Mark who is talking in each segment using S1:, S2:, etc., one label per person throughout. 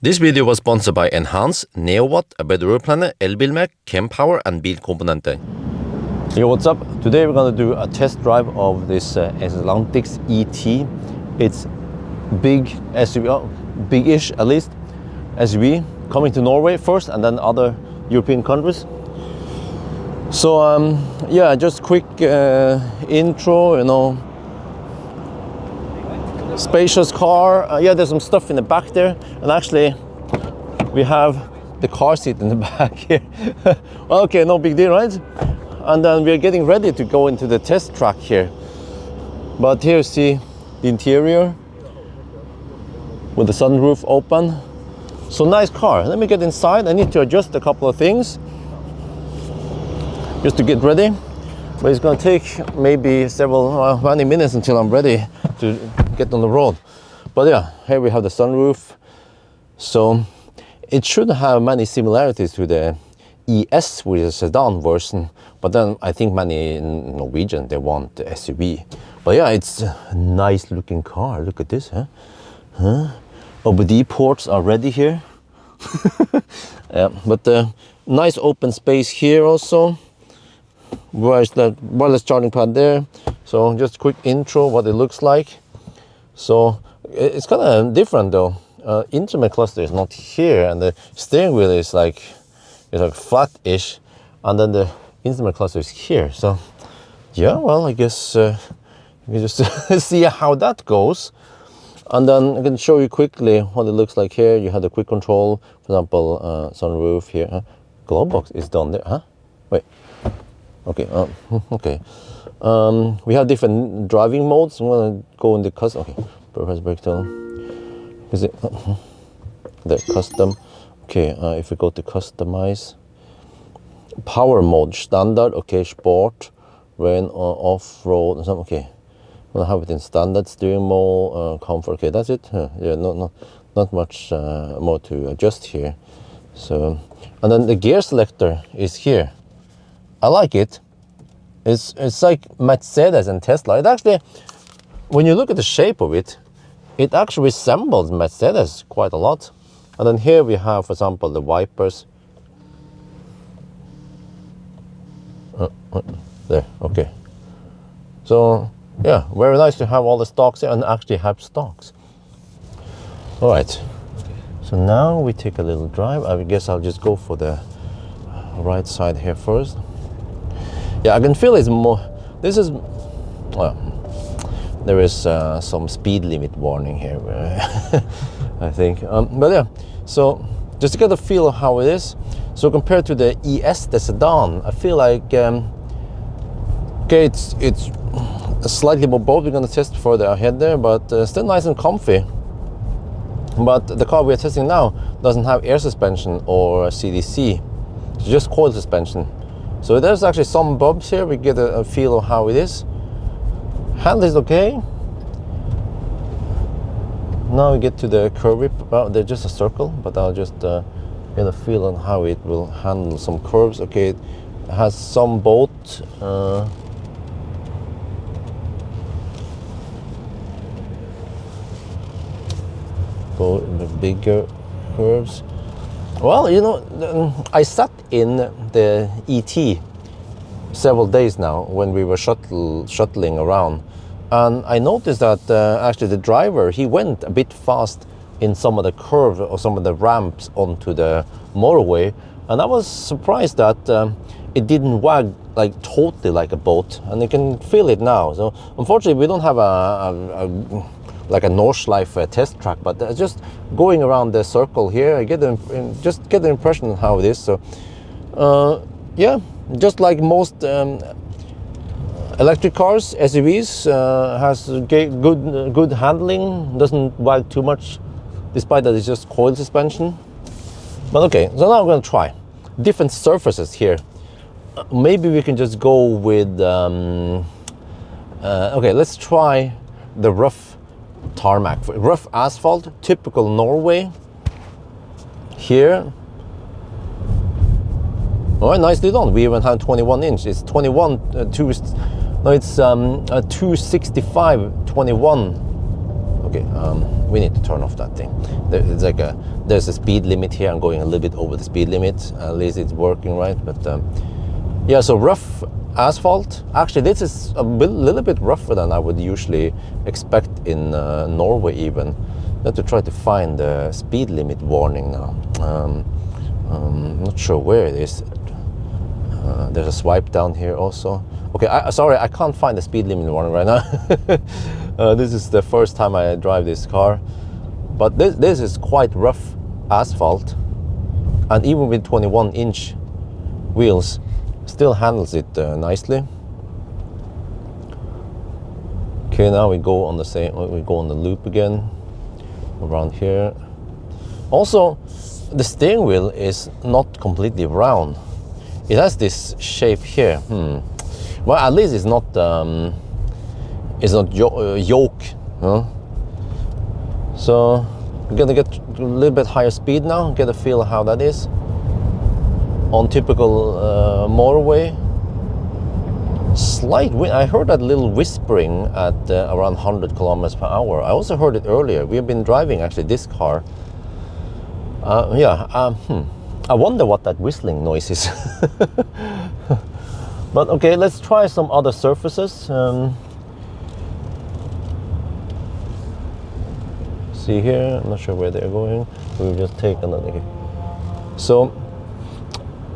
S1: This video was sponsored by Enhance, Neowatt, A Better Road Planner, Elbilmek, Kempower and Bilkomponenter. Yo, what's up? Today we're gonna do a test drive of this Exlantix ET. It's big SUV, big-ish at least, SUV, coming to Norway first and then other European countries. So yeah, just quick intro, you know. Spacious car. Yeah, there's some stuff in the back there, and actually we have the car seat in the back here. Okay, no big deal, right? And then we're getting ready to go into the test track here. But here you see the interior with the sunroof open. So nice car. Let me get inside. I need to adjust a couple of things just to get ready. But it's gonna take maybe many minutes until I'm ready to get on the road. But yeah, here we have the sunroof. So it should have many similarities to the ES, which is a sedan version. But then I think many Norwegian, they want the SUV. But yeah, it's a nice looking car. Look at this, huh? OBD ports are ready here. Yeah, but nice open space here also. Where's that wireless charging pad there? So just quick intro what it looks like. So it's kind of different though. Instrument cluster is not here, and the steering wheel is like flat-ish, and then the instrument cluster is here. So yeah, well, I guess we just see how that goes, and then I can show you quickly what it looks like here. You have the quick control, for example, sunroof here. Glove box is down there, huh? Wait. Okay, okay. We have different driving modes. I'm gonna go in the custom. Okay, purpose breakdown. Is it the custom? Okay, if we go to customize, power mode, standard. Okay, sport, rain or off road. Okay, I'm gonna have it in standard, steering mode, comfort. Okay, that's it. Yeah, not much more to adjust here. So, and then the gear selector is here. I like it. It's like Mercedes and Tesla. It actually, when you look at the shape of it, it actually resembles Mercedes quite a lot. And then here we have, for example, the wipers. There, okay. So yeah, very nice to have all the stocks here and actually have stocks. All right. So now we take a little drive. I guess I'll just go for the right side here first. Yeah, I can feel it's more. This is, well, there is some speed limit warning here, I think. But yeah, so just to get a feel of how it is. So compared to the ES, the sedan, I feel like okay, it's slightly more bold. We're gonna test further ahead there, but still nice and comfy. But the car we're testing now doesn't have air suspension or CDC, it's just coil suspension. So there's actually some bumps here. We get a feel of how it is. Handle is okay. Now we get to the curve. Well, they're just a circle, but I'll just get a feel on how it will handle some curves. Okay, it has some boat. Bigger curves. Well, you know, I sat in the ET several days now when we were shuttling around, and I noticed that actually the driver, he went a bit fast in some of the curves or some of the ramps onto the motorway, and I was surprised that it didn't wag like totally like a boat, and you can feel it now. So unfortunately we don't have like a Nordschleife test track, but just going around the circle here, I just get the impression of how it is. So yeah, just like most electric cars, SUVs, has good handling, doesn't wag too much, despite that it's just coil suspension. But okay, so now I'm gonna try different surfaces here. Maybe we can just go with okay, let's try the rough tarmac, rough asphalt, typical Norway here. All right, nicely done. We even have 21 inch. It's 21 no, it's 265 21. okay, we need to turn off that thing. It's like there's a speed limit here. I'm going a little bit over the speed limit. At least it's working right. But yeah, so rough asphalt. Actually, this is a little bit rougher than I would usually expect in Norway even. I have to try to find the speed limit warning now. I'm not sure where it is. There's a swipe down here also. Okay, sorry, I can't find the speed limit warning right now. This is the first time I drive this car. But this is quite rough asphalt. And even with 21-inch wheels, still handles it nicely. Okay, now we go on the loop again around here. Also, the steering wheel is not completely round. It has this shape here. Well, at least it's not yoke. Huh? So we're gonna get a little bit higher speed now. Get a feel of how that is on typical motorway. Slight wind. I heard that little whispering at around 100 kilometers per hour. I also heard it earlier. We have been driving actually this car. I wonder what that whistling noise is. But okay, let's try some other surfaces. See here, I'm not sure where they're going. We'll just take another. So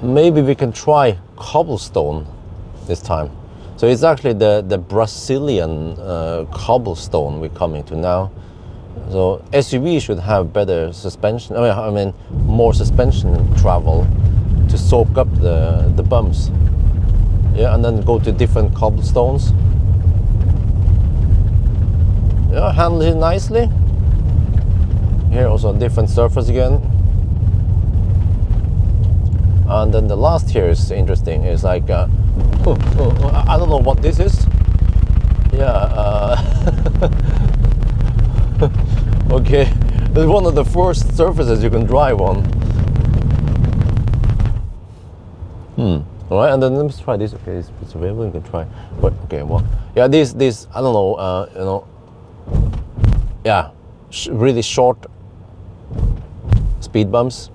S1: maybe we can try cobblestone this time. So it's actually the Brazilian cobblestone we're coming to now. So SUV should have better suspension. I mean more suspension travel to soak up the bumps. Yeah, and then go to different cobblestones. Yeah, handles it nicely. Here also a different surface again. And then the last here is interesting. It's like I don't know what this is. Yeah. Okay, it's one of the first surfaces you can drive on. All right, and then let's try this. Okay, it's available. You can try. But okay, well, yeah, these I don't know. You know, yeah, really short speed bumps.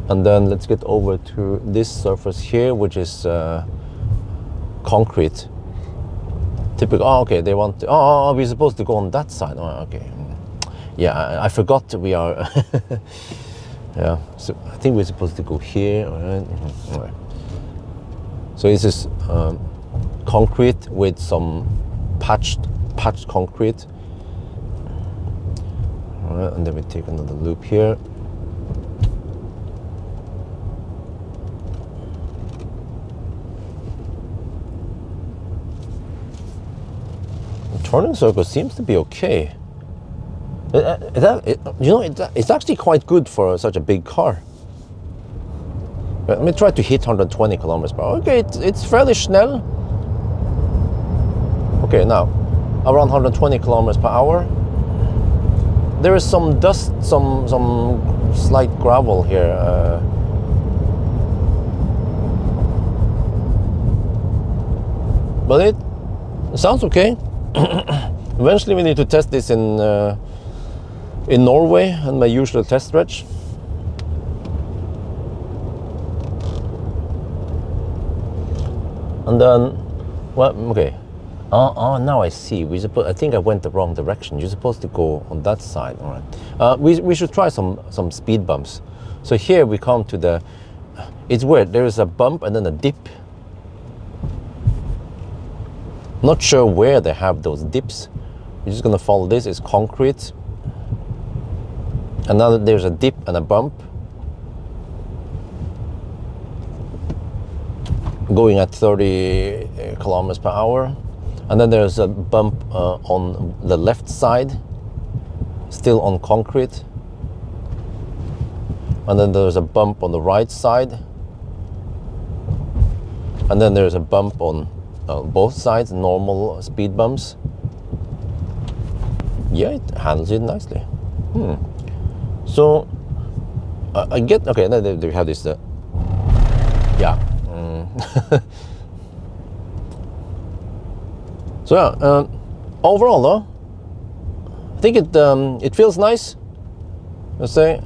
S1: And then let's get over to this surface here, which is concrete. Typical. Oh, okay. They want. Oh, we're supposed to go on that side. Oh, okay. Yeah, I forgot we are. Yeah. So I think we're supposed to go here. All right. All right. So this is concrete with some patched concrete. All right, and then we take another loop here. Turning circle seems to be okay. It's actually quite good for such a big car. Let me try to hit 120 kilometers per hour. Okay, it's fairly snel. Okay, now around 120 kilometers per hour. There is some dust, some slight gravel here. But it sounds okay. Eventually we need to test this in Norway and my usual test stretch. And then, well, okay. Oh, now I see. I think I went the wrong direction. You're supposed to go on that side. All right. We should try some speed bumps. So here we come to the. It's weird. There is a bump and then a dip. Not sure where they have those dips. You're just gonna follow this. It's concrete. And now there's a dip and a bump. Going at 30 kilometers per hour. And then there's a bump on the left side, still on concrete. And then there's a bump on the right side. And then there's a bump on both sides, normal speed bumps. Yeah, it handles it nicely. So I get, okay, then we have this, yeah. So yeah, overall though, I think it feels nice. Let's say.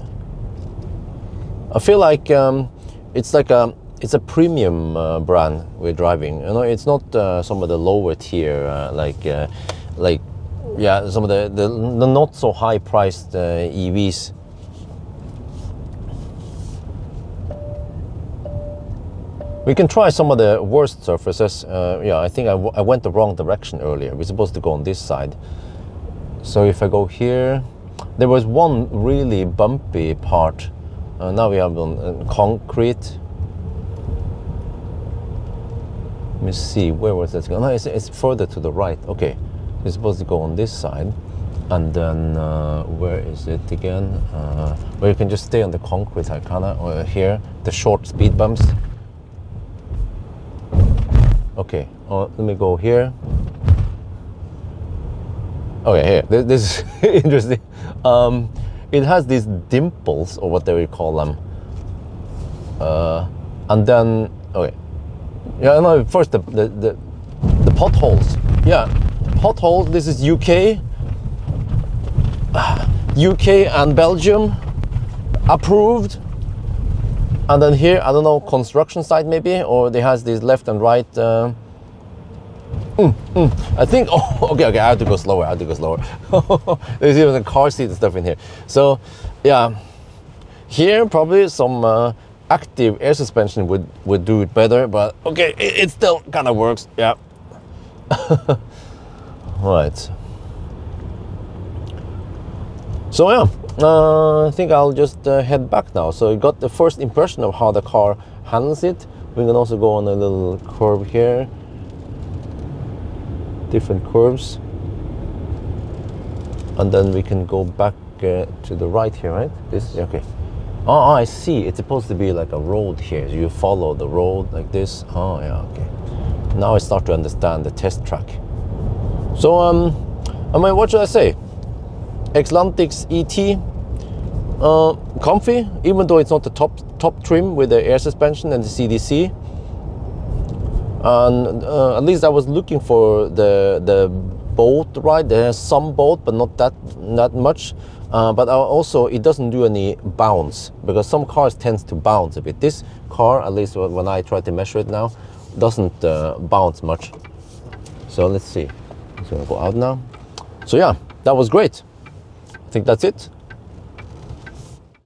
S1: I feel like it's a premium brand we're driving. You know, it's not some of the lower tier yeah, some of the not so high priced EVs. We can try some of the worst surfaces. Yeah, I think I went the wrong direction earlier. We're supposed to go on this side. So if I go here, there was one really bumpy part. Now we have on concrete. Let me see, where was that going? No, it's further to the right. Okay, we're supposed to go on this side. And then, where is it again? Where you can just stay on the concrete side, kinda, or here, the short speed bumps. Okay, let me go here. Okay, here, this is interesting. It has these dimples, or whatever you call them. And then, okay. Yeah, no, first the potholes. Yeah, potholes, this is UK. UK and Belgium approved. And then here, I don't know, construction site maybe, or they has these left and right. I think, oh, okay, I have to go slower, There's even a car seat and stuff in here. So, yeah, here probably some active air suspension would do it better, but okay, it still kind of works, yeah. Right. So yeah, I think I'll just head back now. So you got the first impression of how the car handles it. We can also go on a little curve here. Different curves. And then we can go back to the right here, right? This, okay. Oh, I see. It's supposed to be like a road here. So you follow the road like this. Oh, yeah, okay. Now I start to understand the test track. So, I mean, what should I say? Exlantix ET, comfy, even though it's not the top trim with the air suspension and the CDC. And at least I was looking for the bolt ride. There's some bolt, but not that much. But also it doesn't do any bounce, because some cars tends to bounce a bit. This car, at least when I try to measure it now, doesn't bounce much. So let's see. It's gonna go out now. So yeah, that was great. I think that's it.